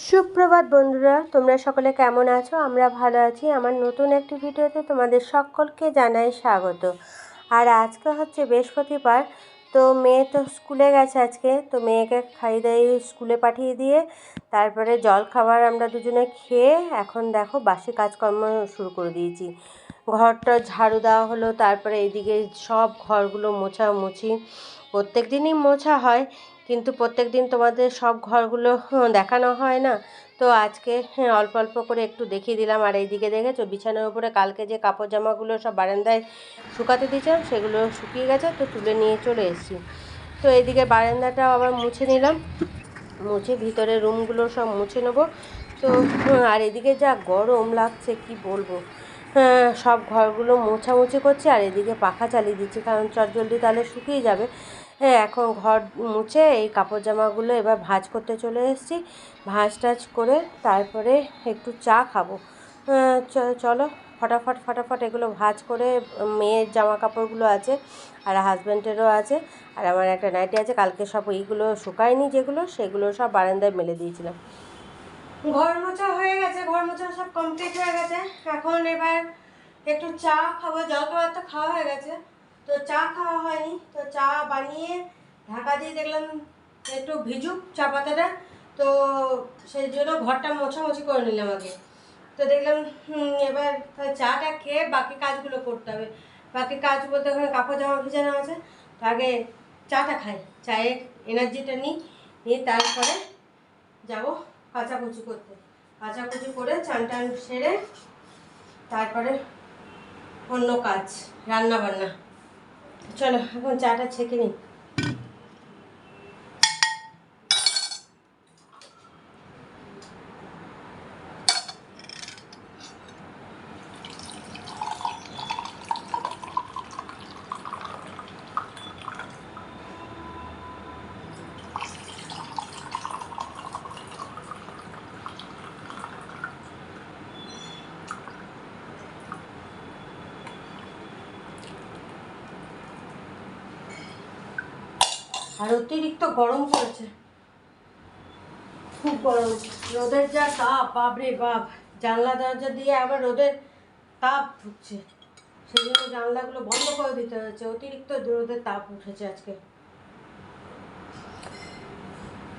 সুপ্রভাত বন্ধুরা, তোমরা সকলে কেমন আছো? আমরা ভালো আছি। আমার নতুন একটি ভিডিওতে তোমাদের সকলকে জানাই স্বাগত। আর আজকে হচ্ছে বৃহস্পতিবার, তো মেয়ে তো স্কুলে গেছে আজকে, তো মেয়েকে খাইয়ে দাইয়ে স্কুলে পাঠিয়ে দিয়ে তারপরে জল খাবার আমরা দুজনে খেয়ে এখন দেখো বাসি কাজকর্ম শুরু করে দিয়েছি। ঘরটা ঝাড়ু দেওয়া হলো, তারপরে এইদিকে সব ঘরগুলো মোছামুছি প্রত্যেক দিনই মোছা হয়, কিন্তু প্রত্যেক দিন তোমাদের সব ঘরগুলো দেখানো হয় না। তো আজকে অল্প অল্প করে একটু দেখিয়ে দিলাম। আর এইদিকে দেখেছো বিছানার উপরে কালকে যে কাপড় জামাগুলো সব বারান্দায় শুকাতে দিয়েছিলাম সেগুলো শুকিয়ে গেছে, তো তুলে নিয়ে চলে এসেছি। তো এইদিকে বারান্দাটাও আবার মুছে নিলাম, মুছে ভিতরে রুমগুলো সব মুছে নেবো। তো আর এদিকে যা গরম লাগছে কি বলবো, সব ঘরগুলো মোছামুছি করছি আর এদিকে পাখা চালিয়ে দিচ্ছি, কারণ চটজলদি তাহলে শুকিয়ে যাবে। এখন ঘর মুছে এই কাপড় জামাগুলো এবার ভাঁজ করতে চলে এসেছি। ভাঁজ টাজ করে তারপরে একটু চা খাবো। চলো ফটাফট এগুলো ভাঁজ করে, মেয়ের জামা কাপড়গুলো আছে আর হাজব্যান্ডেরও আছে আর আমার একটা নাইটি আছে, কালকে সব এইগুলো শুকায়নি যেগুলো, সেগুলো সব বারান্দায় মেলে দিয়েছিলাম। ঘর মোছা হয়ে গেছে, ঘর মোছা সব কমপ্লিট হয়ে গেছে। এখন এবার একটু চা খাবো, জলখাবার তো খাওয়া হয়ে গেছে, তো চা খাওয়া হয়নি, তো চা বানিয়ে ঢাকা দিয়ে দেখলাম একটু ভিজুক চা পাতাটা, তো সেই জন্য ঘরটা মোছামুছি করে নিলাম আগে। তো দেখলাম এবার চাটা খেয়ে বাকি কাজগুলো করতে হবে। বাকি কাজ বলতে ওখানে কাপড় জামা ভিজানো আছে, তো আগে চাটা খাই, চায়ের এনার্জিটা নিয়ে তারপরে যাবো কাচাকুচি করতে। কাচাকুচি করে চান টান সেরে তারপরে অন্য কাজ, রান্না বান্না। চলো এখন চাটা ছেঁকে নিই। আর অতিরিক্ত গরম পড়েছে, খুব গরম, রোদের যা তাপ, বাপরে বাপ। জানলা দরজা দিয়ে আবার রোদের তাপ ঢুকছে, সেই জন্য জানলাগুলো বন্ধ করে দিতে হয়েছে, অতিরিক্ত রোদের তাপ উঠেছে আজকে।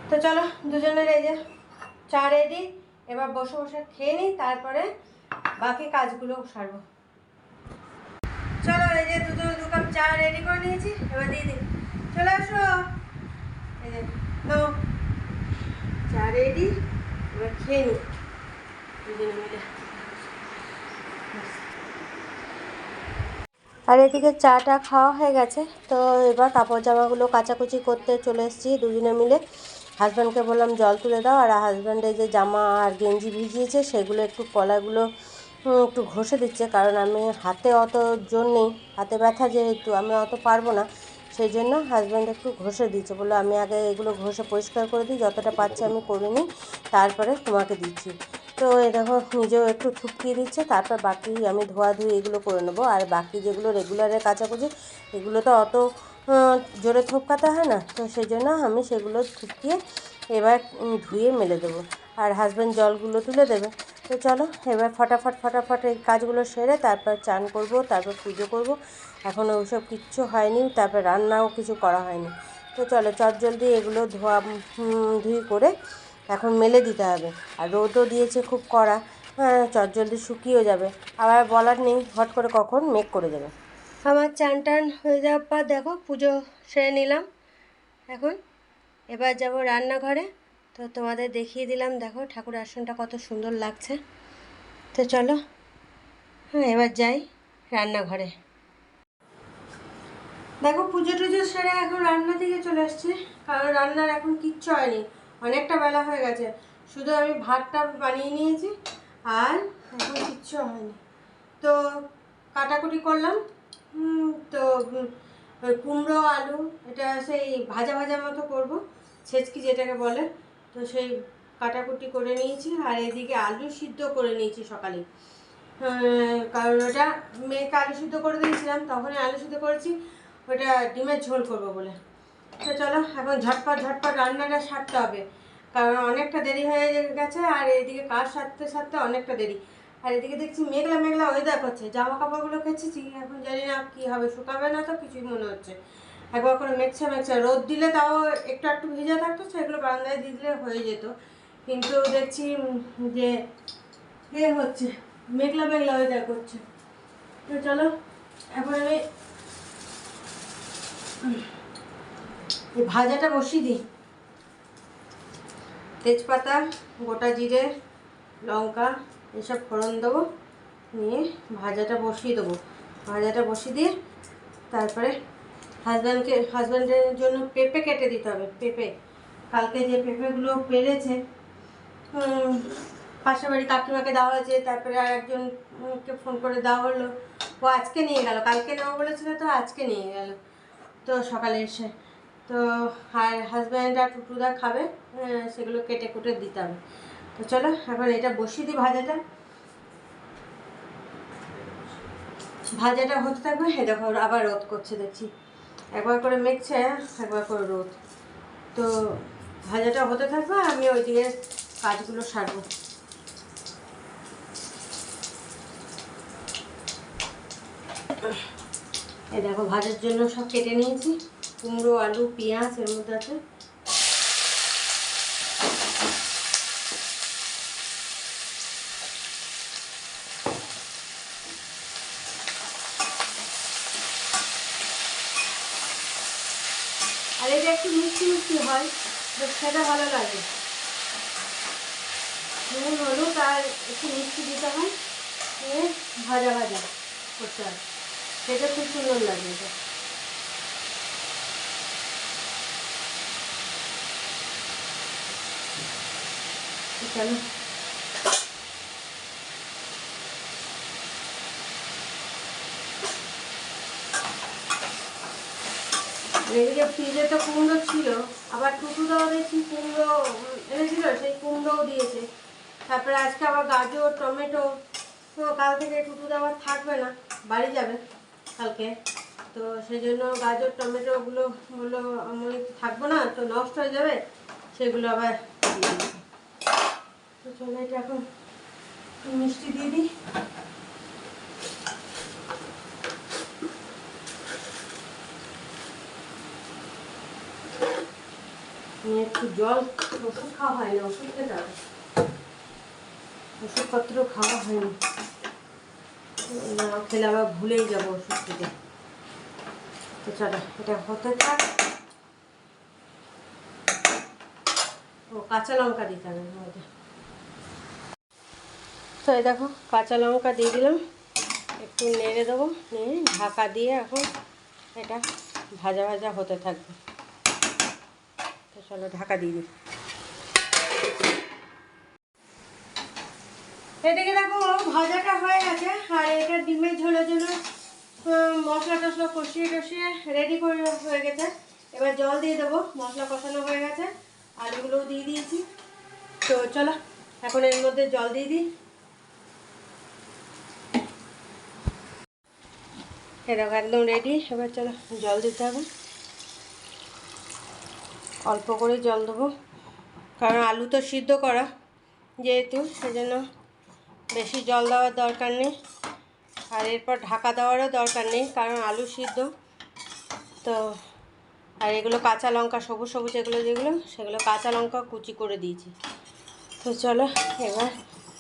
তো চলো দুজনের এই যে চা রেডি, এবার বসে বসে খেয়ে নিই, তারপরে বাকি কাজগুলো সারবো। চলো এই যে দুজনে 2 কাপ চা রেডি করে নিয়েছি, এবার দিয়ে দিই। চলে আসো, এই যে নাও চা রেডি, এবার খেয়ে নিই দুজনে মিলে। আর এদিকে চাটা খাওয়া হয়ে গেছে, তো এবার কাপড় জামাগুলো কাচাকুচি করতে চলে এসেছি দুজনে মিলে। হাজব্যান্ডকে বললাম জল তুলে দাও, আর হাজব্যান্ডের যে জামা আর গেঞ্জি ভিজিয়েছে সেগুলো একটু কলাগুলো একটু ঘষে দিচ্ছে, কারণ আমি হাতে অত জোর নেই, হাতে ব্যথা যেহেতু আমি অত পারবো না, সেই জন্য হাজব্যান্ড একটু ঘষে দিচ্ছে, বললো আমি আগে এগুলো ঘষে পরিষ্কার করে দিই, যতটা পারছি আমি করে নিই, তারপরে তোমাকে দিচ্ছি। তো এই দেখো নিজেও একটু থুপকিয়ে দিচ্ছে, তারপর বাকি আমি ধোয়াধুয়ি এগুলো করে নেবো। আর বাকি যেগুলো রেগুলারের কাচাকুচি এগুলো তো অত জোরে থপকাতে হয় না, তো সেই জন্য আমি সেগুলো থুপকিয়ে এবার ধুয়ে মেলে দেবো, আর হাজব্যান্ড জলগুলো তুলে দেবে। তো চলো এবার ফটাফট এই কাজগুলো সেরে তারপর চান করব, তারপর পুজো করব। এখন ওইসব কিচ্ছু হয়নি, তারপর রান্নাও কিছু করা হয়নি। তো চলো চটজলদি এগুলো ধুই করে এখন মেলে দিতে হবে। আর রোদও দিয়েছে খুব কড়া, চটজলদি শুকিয়েও যাবে, আবার বলার নেই হট করে কখন মেঘ করে দেবে। আমার চান টান হয়ে যাওয়ার পর দেখো পুজো সেরে নিলাম। এখন এবার যাব রান্নাঘরে, তো তোমাদের দেখিয়ে দিলাম, দেখো ঠাকুর আসনটা কত সুন্দর লাগছে। তো চলো এবার যাই রান্নাঘরে। দেখো পুজো টুজো সেরে এখন রান্নার দিকে চলে এসছি, কারণ রান্নার এখন কিচ্ছু হয়নি, অনেকটা বেলা হয়ে গেছে, শুধু আমি ভাতটা বানিয়ে নিয়েছি আর এখন কিচ্ছু হয়নি। তো কাটাকুটি করলাম, তো কুমড়ো আলু এটা সেই ভাজা মতো করব, ছেচকি যেটাকে বলে, তো সেই কাটাকুটি করে নিয়েছি। আর এদিকে আলু সিদ্ধ করে নিয়েছি সকালে, কারণ ওটা মেয়েকে আলু সিদ্ধ করে দিয়েছিলাম, তখনই আলু সিদ্ধ করেছি, ওটা ডিমের ঝোল করব বলে। তো চলো এখন ঝটপট রান্নাটা সারতে হবে। কারণ অনেকটা দেরি হয়ে গেছে, আর এইদিকে কাজ সারতে সারতে অনেকটা দেরি। আর এদিকে দেখছি মেঘলা মেঘলা ওয়েদার করছে, জামা কাপড়গুলো কেচেছি, এখন জানি না কী হবে, শুকাবে না তো কিছুই মনে হচ্ছে। একবার করে মেঘছা মেঘছা, রোদ দিলে তাও একটু একটু ভিজা থাকতো, সেগুলো বারান্দায় দিয়ে দিলে হয়ে যেত। কিন্তু দেখছি যে হচ্ছে মেঘলা মেঘলা ওয়েদার করছে। তো চলো এখন আমি এই ভাজাটা বসিয়ে দিই। তেজপাতা, গোটা জিরে, লঙ্কা এসব ফোড়ন দেবো, নিয়ে ভাজাটা বসিয়ে দেবো। ভাজাটা বসিয়ে দিয়ে তারপরে হাজব্যান্ডের জন্য পেঁপে কেটে দিতে হবে। পেঁপে কালকে যে পেঁপেগুলো পেরেছে, পাশের বাড়ি কাকিমাকে দেওয়া হয়েছে, তারপরে আর একজনকে ফোন করে দেওয়া হলো, ও আজকে নিয়ে গেল। কালকে নেওয়া বলেছিল, তো আজকে নিয়ে গেল তো সকালে এসে। তো আর হাজব্যান্ড আর টুটুদা খাবে, সেগুলো কেটে কুটে দিতে হবে। তো চলো এখন এটা বসিয়ে দিই। ভাজাটা হতে থাকবে। হ্যাঁ দেখো আবার রোদ করছে, দেখছি একবার করে মেঘছে, একবার করে রোদ। তো ভাজাটা হতে থাকবে, আমি ওইদিকে কাজগুলো সারবো। এই দেখো ভাজার জন্য সব কেটে নিয়েছি, কুমড়ো, আলু, পেঁয়াজ এর মধ্যে আছে। আর এটা একটু মিষ্টি মিষ্টি হয়, বেশ খেতে ভালো লাগে। নুন, হলুদ আর একটু মিষ্টি দিতে হয়, দিয়ে ভাজা ভাজা করতে হয়, সেটা খুব সুন্দর লাগে। এটা চলো এদিকে ফ্রিজে তো কুমড়ো ছিল, আবার টুটুদাও দেখছি কুমড়ো এনেছিল, সেই কুমড়োও দিয়েছে। তারপরে আজকে আবার গাজর, টমেটো, তো কাল থেকে টুটুদা আবার থাকবে না, বাড়ি যাবে কালকে। তো সেই জন্য গাজর টমেটোগুলো বললো আমি থাকবো না, তো নষ্ট হয়ে যাবে, সেগুলো আবার দিয়ে দিয়েছে। তো চলো এটা এখন মিষ্টি দিয়ে দিই। একটু জল, ওষুধ খাওয়া হয় না, ওষুধ খেতে হবে, ওষুধপত্র খাওয়া হয়নি, না খেলে আবার ভুলেই যাবো ওষুধ খেতে। তো চলো এটা হতে থাক। ও কাঁচা লঙ্কা দিতে হবে মধ্যে। তো এই দেখো কাঁচা লঙ্কা দিয়ে দিলাম, একটু নেড়ে দেবো, নেড়ে ঢাকা দিয়ে এখন এটা ভাজা ভাজা হতে থাকবে। তো চলো ঢাকা দিয়ে দিই। এদিকে দেখো ভাজাটা হয়ে গেছে, আর এটা ডিমের ঝোলের জন্য মশলা টশলা কষিয়ে টষিয়ে রেডি করে হয়ে গেছে। এবার জল দিয়ে দেবো, মশলা কষানো হয়ে গেছে, আলুগুলোও দিয়ে দিয়েছি। তো চলো এখন এর মধ্যে জল দিয়ে দিই। দেখো একদম রেডি। এবার চলো জল দিতে হবে, অল্প করে জল দেবো, কারণ আলু তো সিদ্ধ করা যেহেতু, সেজন্য বেশি জল দেওয়ার দরকার নেই। আর এরপর ঢাকা দেওয়ারও দরকার নেই, কারণ আলু সিদ্ধ তো। আর এগুলো কাঁচা লঙ্কা, সবুজ সবুজ এগুলো যেগুলো, সেগুলো কাঁচা লঙ্কা কুচি করে দিয়েছি। তো চলো এবার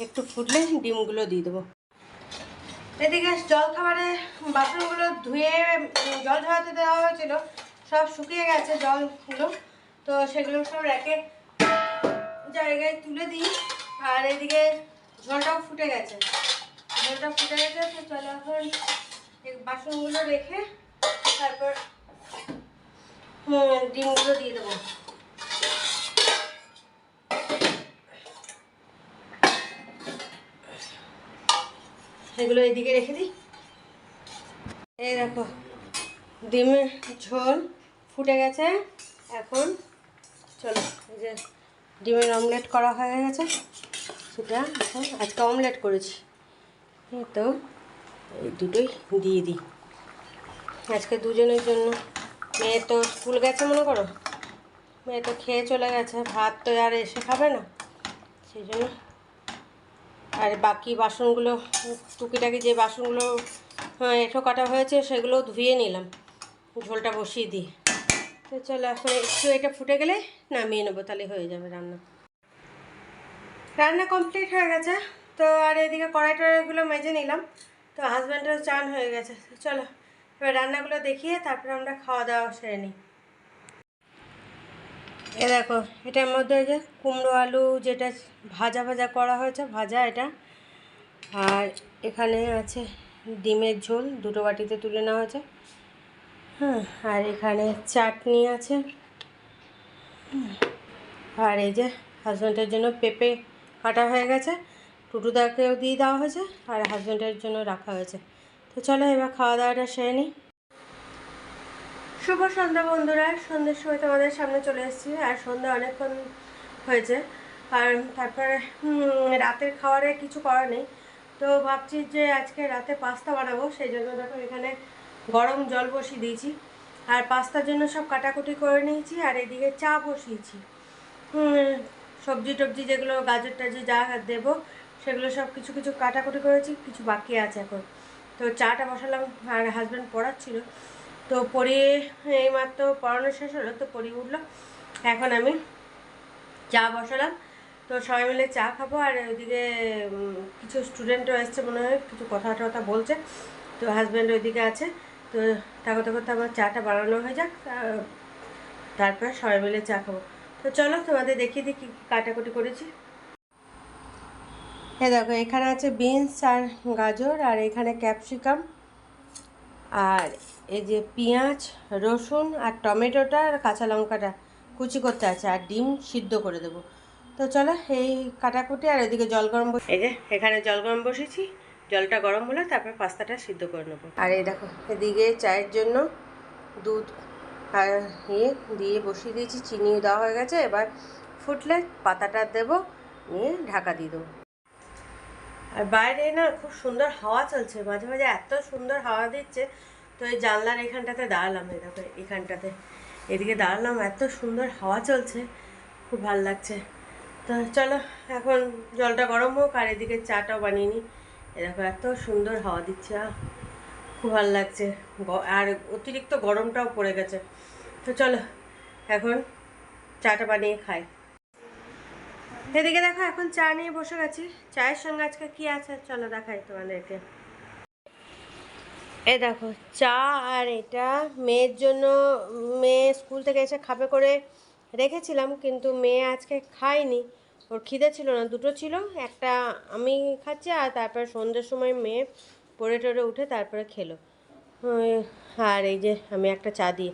একটু ফুটলে ডিমগুলো দিয়ে দেবো। এদিকে জলখাবারে বাসনগুলো ধুয়ে জল ঝরাতে দেওয়া হয়েছিল, সব শুকিয়ে গেছে জলগুলো, তো সেগুলো সব রেখে জায়গায় তুলে দিই। আর এদিকে ঝোলটাও ফুটে গেছে, তো চলো এখন বাসনগুলো রেখে তারপর ডিমগুলো দিয়ে দেবো। এগুলো এইদিকে রেখে দিই। এই দেখো ডিমের ঝোল ফুটে গেছে। এখন চলো এই যে ডিমের অমলেট করা হয়ে গেছে, সেটা এখন আজকে অমলেট করেছি, তো এই দুটোই দিয়ে দিই আজকে দুজনের জন্য। মেয়ে তো স্কুল গেছে মনে করো, মেয়ে তো খেয়ে চলে গেছে, ভাত তো আর এসে খাবে না, সেই জন্য। আর বাকি বাসনগুলো, টুকিটাকি যে বাসনগুলো এঁঠো কাটা হয়েছে সেগুলো ধুয়ে নিলাম, ঝোলটা বসিয়ে দিই। তো চলো এখন একটু এটা ফুটে গেলে নামিয়ে নেবো, তাহলে হয়ে যাবে রান্না। রান্না কমপ্লিট হয়ে গেছে। তো আর এদিকে কড়াইগুলো মেজে নিলাম। তো হাজব্যান্ডেরও চান হয়ে গেছে। চলো এবার রান্নাগুলো দেখিয়ে তারপরে আমরা খাওয়া দাওয়া সেরে নিই। এ দেখো, এটার মধ্যে যে কুমড়ো আলু যেটা ভাজা ভাজা করা হয়েছে, ভাজা এটা। আর এখানে আছে ডিমের ঝোল, দুটো বাটিতে তুলে নেওয়া হয়েছে। হ্যাঁ, আর এখানে চাটনি আছে। আর এই যে হাজব্যান্ডের জন্য পেঁপে কাটা হয়ে গেছে, টুটুদাকেও দিয়ে দেওয়া হয়েছে, আর হাজব্যান্ডের জন্য রাখা হয়েছে। তো চলো এবার খাওয়া দাওয়াটা সেরে নিই। শুভ সন্ধ্যা বন্ধুরা, সন্ধ্যের সময় তোমাদের সামনে চলে এসেছি। আর সন্ধ্যা অনেকক্ষণ হয়েছে, আর তারপরে রাতের খাবারে কিছু করা নেই। তো ভাবছি যে আজকে রাতে পাস্তা বানাবো, সেই জন্য দেখো এখানে গরম জল বসিয়ে দিয়েছি। আর পাস্তার জন্য সব কাটাকুটি করে নিয়েছি, আর এদিকে চা বসিয়েছি। সবজি টবজি যেগুলো গাজর টাজর যা দেবো সেগুলো সব কিছু কিছু কাটাকুটি করেছি, কিছু বাকি আছে এখন। তো চাটা বসালাম, আর হাজব্যান্ড পড়াচ্ছিল, তো পড়িয়ে এইমাত্র পড়ানো শেষ হলো, তো পড়িয়ে উঠলো। এখন আমি চা বসালাম, তো সবাই মিলে চা খাবো। আর ওইদিকে কিছু স্টুডেন্টও এসছে মনে হয়, কিছু কথা টথা বলছে। তো হাজব্যান্ড ওইদিকে আছে, তো থাকতে করতে আমার চাটা বানানো হয়ে যাক, তারপরে সবাই মিলে চা খাবো। তো চলো তোমাদের দেখিয়ে দিই কী কাটাকুটি করেছি। দেখো, এখানে আছে বিনস আর গাজর, আর এখানে ক্যাপসিকাম, আর এই যে পেঁয়াজ, রসুন আর টমেটোটা আর কাঁচা লঙ্কাটা কুচি করতে আছে, আর ডিম সিদ্ধ করে দেবো। তো চলো এই কাটাকুটি। আর এদিকে জল গরম, এই যে এখানে জল গরম বসেছি, জলটা গরম হলে তারপর পাস্তাটা সিদ্ধ করে নেবো। আর এই দেখো এদিকে চায়ের জন্য দুধ আর দিয়ে বসিয়ে দিয়েছি, চিনি দেওয়া হয়ে গেছে। এবার ফুটলে পাতাটা দেবো, নিয়ে ঢাকা দিয়ে দেবো। আর বাইরে না খুব সুন্দর হাওয়া চলছে, মাঝে মাঝে এত সুন্দর হাওয়া দিচ্ছে। তো এই জানলার এখানটাতে দাঁড়ালাম, এই দেখো এখানটাতে, এদিকে দাঁড়ালাম, এত সুন্দর হাওয়া চলছে, খুব ভালো লাগছে। তো চলো এখন জলটা গরম হোক, আর এদিকে চাটাও বানিয়ে নিই। এ দেখো এত সুন্দর হাওয়া দিচ্ছে, খুব ভালো লাগছে। আর অতিরিক্ত গরমটাও পড়ে গেছে। তো চলো এখন চাটা বানিয়ে খাই। এদিকে দেখো এখন চা নিয়ে বসে গেছি। চায়ের সঙ্গে আজকে কি আছে চলো দেখাই তোমাদেরকে। এই দেখো চা, আর এটা মেয়ের জন্য, মেয়ে স্কুল থেকে এসে খাবে করে রেখেছিলাম, কিন্তু মেয়ে আজকে খায়নি, ওর খিদে ছিল না, দুটো ছিল, একটা আমি খাচ্ছি, আর তারপরে সন্ধ্যের সময় মেয়ে পড়ে টড়ে উঠে তারপরে খেলো। আর এই যে আমি একটা চা দিই।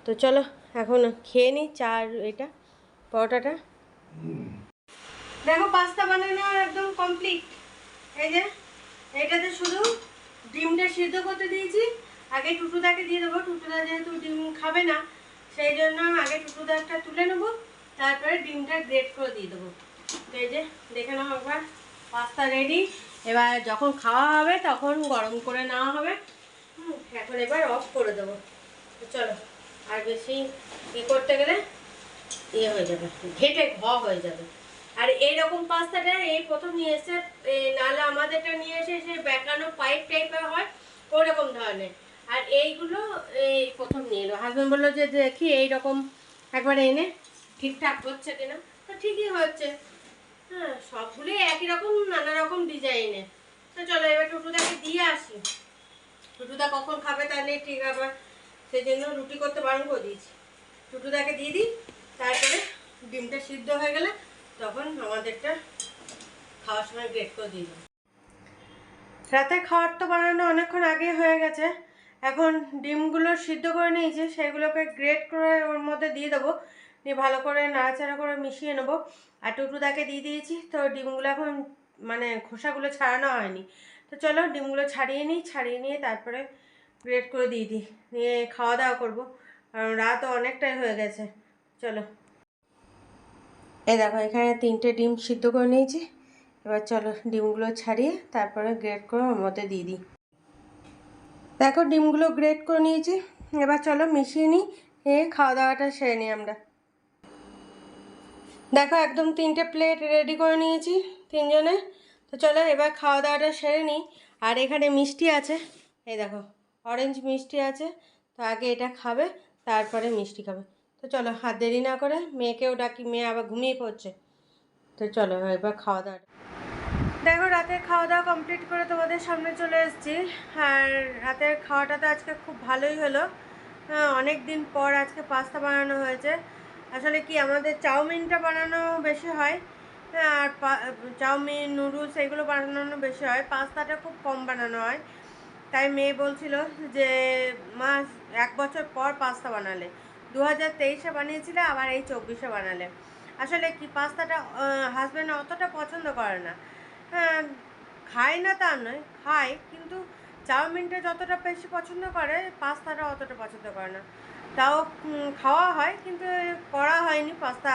তো চলো এখন খেয়ে নিই চা আর এটা পরোটাটা। দেখো পাস্তা বানানো একদম কমপ্লিট। এই যে এটাতে শুধু ডিমটা সিদ্ধ করতে দিয়েছি, আগে টুটুদাকে দিয়ে দেবো। টুটুদা যেহেতু ডিম খাবে না, সেই জন্য আগে টুটুদাটা তুলে নেবো, তারপরে ডিমটা গ্রেট করে দিয়ে দেবো। তো এই যে দেখে নাও একবার, পাস্তা রেডি। এবার যখন খাওয়া হবে তখন গরম করে নেওয়া হবে। এখন এবার অফ করে দেবো। তো চলো, আর বেশি করতে গেলে হয়ে যাবে, ঘেটে হয়ে যাবে। আর এইরকম পাস্তাটা এই প্রথম নিয়ে এসে, নাহলে আমাদেরটা নিয়ে এসে সে বেঁকানো পাইপ টাইপের হয়, ওরকম ধরনের। আর এইগুলো এই প্রথম নিয়ে এলো। হাজব্যান্ড বললো যে দেখি এইরকম একবার এনে ঠিকঠাক হচ্ছে কিনা। তো ঠিকই হচ্ছে, হ্যাঁ, সবগুলোই একই রকম, নানা রকম ডিজাইনের। তো চলো এবার টুটুদাকে দিয়ে আসি। টুটুদা কখন খাবে তা নেই ঠিক, আবার সেই জন্য রুটি করতে বারণ করে দিয়েছি। টুটুদাকে দিয়ে দিই, তারপরে ডিমটা সিদ্ধ হয়ে গেলে তখন আমাদেরটা খাওয়ার সময় গ্রেট করে দিয়ে দেবো। রাতে খাওয়ার তো বানানো অনেকক্ষণ আগে হয়ে গেছে। এখন ডিমগুলো সিদ্ধ করে নিয়েছি, সেগুলোকে গ্রেট করে ওর মধ্যে দিয়ে দেবো, দিয়ে ভালো করে নাড়াচাড়া করে মিশিয়ে নেবো। আর টুটুদাকে দিয়ে দিয়েছি। তো ডিমগুলো এখন মানে খোসাগুলো ছাড়ানো হয়নি। তো চলো ডিমগুলো ছাড়িয়ে নিই, ছাড়িয়ে নিয়ে তারপরে গ্রেট করে দিয়ে দিই, নিয়ে খাওয়া দাওয়া করবো, কারণ রাতও অনেকটাই হয়ে গেছে। চলো এই দেখো এখানে 3টে ডিম সিদ্ধ করে নিয়েছি। এবার চলো ডিমগুলো ছাড়িয়ে তারপরে গ্রেট করে ওর মধ্যে দিয়ে দিই। দেখো ডিমগুলো গ্রেট করে নিয়েছি, এবার চলো মিশিয়ে নিই, খাওয়া দাওয়াটা সেরে নিই আমরা। দেখো একদম 3টে প্লেট রেডি করে নিয়েছি তিনজনে। তো চলো এবার খাওয়া দাওয়াটা সেরে নিই। আর এখানে মিষ্টি আছে, এই দেখো অরেঞ্জ মিষ্টি আছে। তো আগে এটা খাবে, তারপরে মিষ্টি খাবে। তো চলো হাত দেরি না করে মেয়েকেও ডাকি, মেয়ে আবার ঘুমিয়ে পড়ছে। তো চলো এবার খাওয়া দাওয়াটা। দেখো রাতের খাওয়া দাওয়া কমপ্লিট করে তোমাদের সামনে চলে এসেছি। আর রাতের খাওয়াটা তো আজকে খুব ভালোই হলো। অনেক দিন পর আজকে পাস্তা বানানো হয়েছে। আসলে কি আমাদের চাউমিনটা বানানো বেশি হয়, আর চাউমিন নুডলস এগুলো বানানো বেশি হয়, পাস্তাটা খুব কম বানানো হয়। তাই মেয়ে বলছিল যে মা 1 বছর পর পাস্তা বানালে, 2023-এ বানিয়েছিলে আবার এই 24-এ বানালে। আসলে কি পাস্তাটা হাজব্যান্ড অতটা পছন্দ করে না। হ্যাঁ, খায় না তা নয়, খায়, কিন্তু চাউমিনটা যতটা বেশি পছন্দ করে পাস্তাটা অতটা পছন্দ করে না। তাও খাওয়া হয়, কিন্তু করা হয়নি, পাস্তা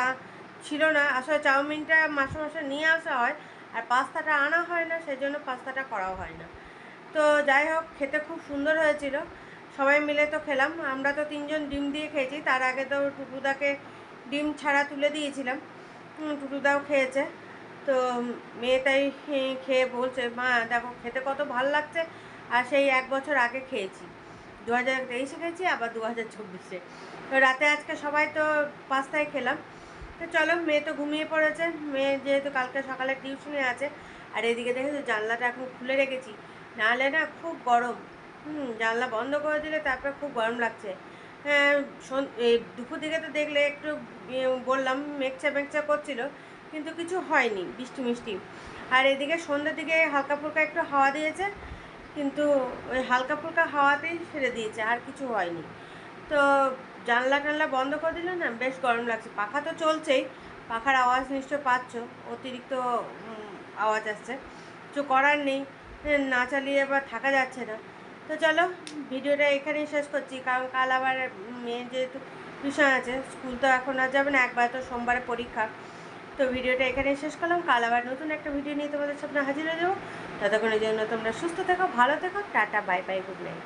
ছিল না। আসলে চাউমিনটা মাসে মাসে নিয়ে আসা হয়, আর পাস্তাটা আনা হয় না, সেই জন্য পাস্তাটা করাও হয় না। তো যাই হোক, খেতে খুব সুন্দর হয়েছিল। সবাই মিলে তো খেলাম। আমরা তো তিনজন ডিম দিয়ে খেয়েছি, তার আগে তো টুটুদাকে ডিম ছাড়া তুলে দিয়েছিলাম, টুটুদাও খেয়েছে। তো মেয়ে তাই খেয়ে বলছে মা দেখো খেতে কত ভালো লাগছে, আর সেই 1 বছর আগে খেয়েছি, 2023-এ খেয়েছি আবার 2024-এ। তো রাতে আজকে সবাই তো পাস্তায় খেলাম। তো চলো, মেয়ে তো ঘুমিয়ে পড়েছে, মেয়ে যেহেতু কালকে সকালে টিউশনে আছে। আর এদিকে দেখেছো জানলাটা এখন খুলে রেখেছি, নাহলে না খুব গরম। জানলা বন্ধ করে দিলে তারপরে খুব গরম লাগছে। হ্যাঁ, এই দুপুর দিকে তো দেখলে একটু বললাম মেঘচা মেঘচা করছিল, কিন্তু কিছু হয়নি, বৃষ্টি মিষ্টি। আর এদিকে সন্ধ্যের দিকে হালকা ফুলকা একটু হাওয়া দিয়েছে, কিন্তু ওই হালকা ফুলকা হাওয়াতেই ছেড়ে দিয়েছে, আর কিছু হয়নি। তো জানলা টানলা বন্ধ করে দিলে না বেশ গরম লাগছে। পাখা তো চলছেই, পাখার আওয়াজ নিশ্চয় পাচ্ছ, অতিরিক্ত আওয়াজ আসছে। কিছু করার নেই, না চালিয়ে আবার থাকা যাচ্ছে না। তো চলো ভিডিওটা এখানেই শেষ করছি, কারণ কাল আবার মেয়ে যেহেতু টিউশন আছে, স্কুল তো এখন আর যাবে না, একবার তো সোমবারে পরীক্ষা। তো ভিডিওটা এখানেই শেষ করলাম, কাল আবার নতুন একটা ভিডিও নিয়ে তোমাদের সামনে হাজির হয়ে যাবো। ততক্ষণের জন্য তোমরা সুস্থ থেকো, ভালো থেকো, tata, bye bye, good night.